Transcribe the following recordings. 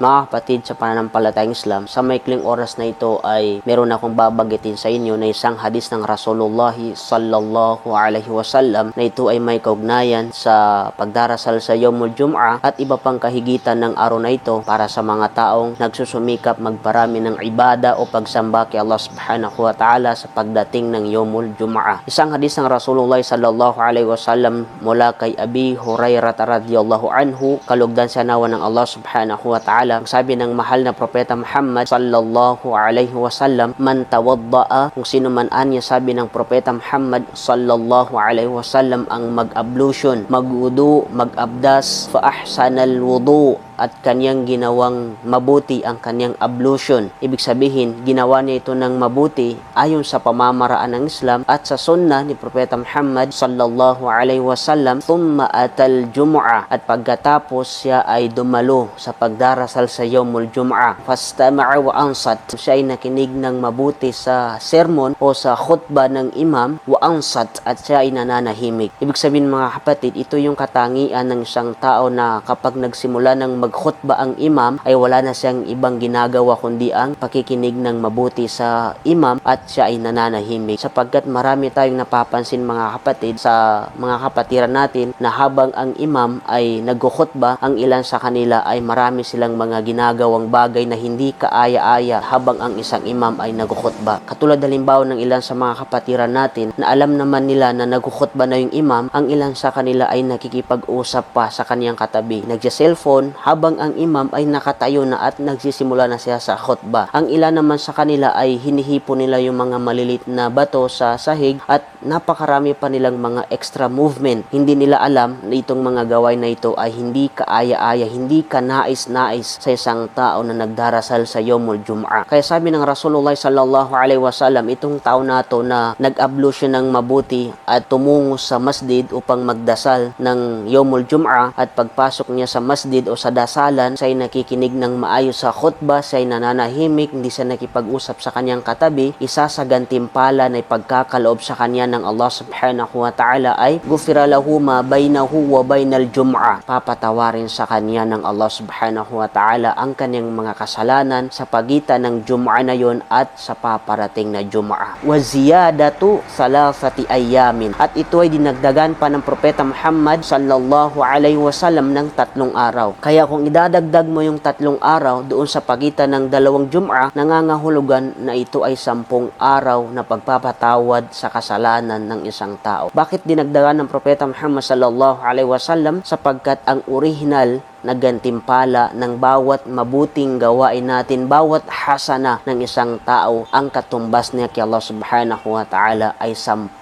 Mga kapatid sa pananampalatayang Islam, sa maikling oras na ito ay meron akong babagitin sa inyo na isang hadis ng Rasulullah sallallahu alaihi wasallam na ito ay may kaugnayan sa pagdarasal sa Yawmul Jum'ah at iba pang kahigitan ng araw na ito para sa mga taong nagsusumikap magparami ng ibada o pagsamba kay Allah subhanahu wa ta'ala sa pagdating ng Yawmul Jum'ah. Isang hadis ng Rasulullah sallallahu alaihi wasallam mula kay Abi Hurairah radhiyallahu anhu, kalugdan sa nawa ng Allah subhanahu wa ta'ala. Sabi ng mahal na propeta Muhammad sallallahu alaihi wasallam, man tawadda'a, kung sino man anya, sabi ng propeta Muhammad sallallahu alaihi wasallam, ang mag-ablution, mag-wudu, mag-abdas, fa ahsanal wudu, at kanyang ginawang mabuti ang kanyang ablution. Ibig sabihin, ginawa niya ito ng mabuti ayon sa pamamaraan ng Islam at sa sunnah ni Propeta Muhammad sallallahu alaihi wasallam. Thumma atal Jum'ah, at pagkatapos siya ay dumalo sa pagdarasal sa Yawmul Jum'ah. Fastama'a wa ansat, siya ay nakinig ng mabuti sa sermon o sa khutbah ng imam, wa ansat, at siya ay nananahimik. Ibig sabihin mga kapatid, ito yung katangian ng isang tao na kapag nagsimula ng khutba ang imam ay wala na siyang ibang ginagawa kundi ang pakikinig ng mabuti sa imam at siya ay nananahimik, sapagkat marami tayong napapansin mga kapatid sa mga kapatiran natin na habang ang imam ay nagkukhutba, ang ilan sa kanila ay marami silang mga ginagawang bagay na hindi kaaya-aya habang ang isang imam ay nagkukhutba. Katulad halimbawa ng ilan sa mga kapatiran natin na alam naman nila na nagkukhutba na yung imam, ang ilan sa kanila ay nakikipag-usap pa sa kaniyang katabi, nagja-cellphone habang ang imam ay nakatayo na at nagsisimula na siya sa khutbah. Ang ilan naman sa kanila ay hinihipo nila yung mga malilit na bato sa sahig at napakarami pa nilang mga extra movement. Hindi nila alam na itong mga gawain na ito ay hindi kaaya-aya, hindi ka nais-nais sa isang tao na nagdarasal sa Yawmul Jum'ah. Kaya sabi ng Rasulullah sallallahu alaihi wasallam, itong tao na to na nag-ablution ng mabuti at tumungo sa masjid upang magdasal ng Yawmul Jum'ah, at pagpasok niya sa masjid o sa dasalan, siya ay nakikinig ng maayos sa khutbah, siya ay nananahimik, hindi siya nakipag-usap sa kanyang katabi, isa sa gantimpala na ipagkakaloob sa kanya ng Allah subhanahu wa ta'ala ay gufira lahu ma bainahu wa bainal Jum'ah, papatawarin sa kanya ng Allah subhanahu wa ta'ala ang kanyang mga kasalanan sa pagitan ng Jum'ah na yon at sa paparating na Jum'ah. Wa ziyadatu salasati ayamin, at ito ay dinagdagan pa ng propeta Muhammad sallallahu alaihi wasallam ng 3 araw. Kaya kung idadagdag mo yung 3 araw doon sa pagitan ng 2 Jum'ah, nangangahulugan na ito ay 10 araw na pagpapatawad sa kasalanan ng isang tao. Bakit dinagdagan ng propeta Muhammad sallallahu alaihi wasallam? Sapagkat ang original na gantimpala ng bawat mabuting gawain natin, bawat hasana ng isang tao, ang katumbas niya kay Allah subhanahu wa ta'ala ay 10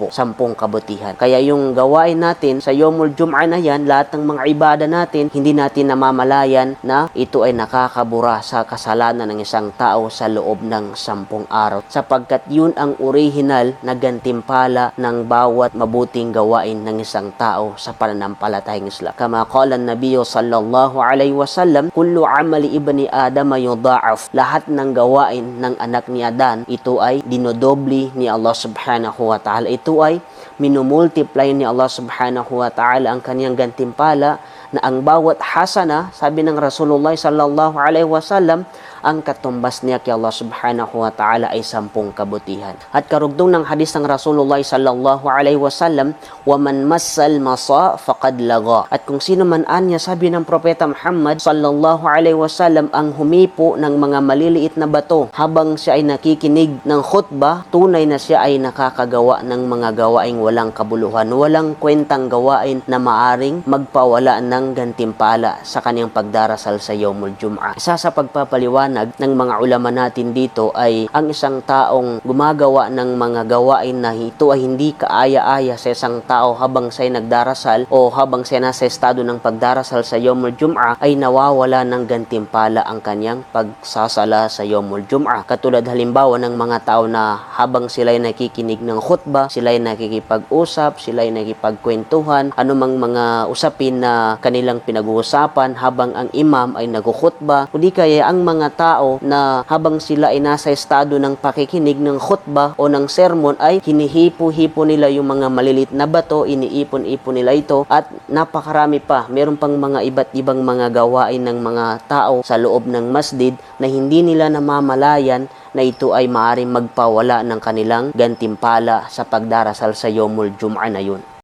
kabutihan. Kaya yung gawain natin sa Yawmul Jum'ah na yan, lahat ng mga ibada natin, hindi natin namamalayan na ito ay nakakabura sa kasalanan ng isang tao sa loob ng 10 araw. Sapagkat yun ang original na gantimpala ng bawat mabuting gawain ng isang tao sa pananampalatayang Islam. Kama qala an-Nabiy sallallahu alaihi wasallam, kullu amali ibni Adam yudha'af, lahat ng gawain ng anak ni Adan, ito ay dinodobli ni Allah subhanahu wa ta'ala. Ito ay minumultiply ni Allah subhanahu wa ta'ala ang kanyang gantimpala, na ang bawat hasana, sabi ng Rasulullah sallallahu alaihi wasallam, ang katumbas niya kay Allah subhanahu wa ta'ala ay 10 kabutihan. At karugtong ng hadis ng Rasulullah sallallahu alaihi wasallam, wa man massal masa faqad laga, at kung sino man anya, sabi ng propeta Muhammad sallallahu alaihi wasallam, ang humipo ng mga maliliit na bato habang siya ay nakikinig ng khutbah, tunay na siya ay nakakagawa ng mga gawaing walang kabuluhan, walang kwentang gawain na maaring magpawala ng gantimpala sa kanyang pagdarasal sa Yawmul Jum'ah. Isa sa pagpapaliwanag ng mga ulama natin dito ay ang isang taong gumagawa ng mga gawain na ito ay hindi kaaya-aya sa isang tao habang siya nagdarasal o habang siya nasa estado ng pagdarasal sa Yawmul Jum'ah, ay nawawala ng gantimpala ang kanyang pagsasala sa Yawmul Jum'ah. Katulad halimbawa ng mga tao na habang sila ay nakikinig ng khutbah, sila ay nakikipag-usap, sila ay nakikipagkwentuhan, anumang mga usapin na kanilang pinag-uusapan habang ang imam ay nagkukhutbah, kundi kaya ang mga tao na habang sila ay nasa estado ng pakikinig ng khutbah o ng sermon ay hinihipo-hipo nila yung mga malilit na bato, iniipon-ipon nila ito at napakarami pa. Meron pang mga iba't ibang mga gawain ng mga tao sa loob ng masjid na hindi nila namamalayan na ito ay maaaring magpawala ng kanilang gantimpala sa pagdarasal sa Yomul Jum'ah na yun.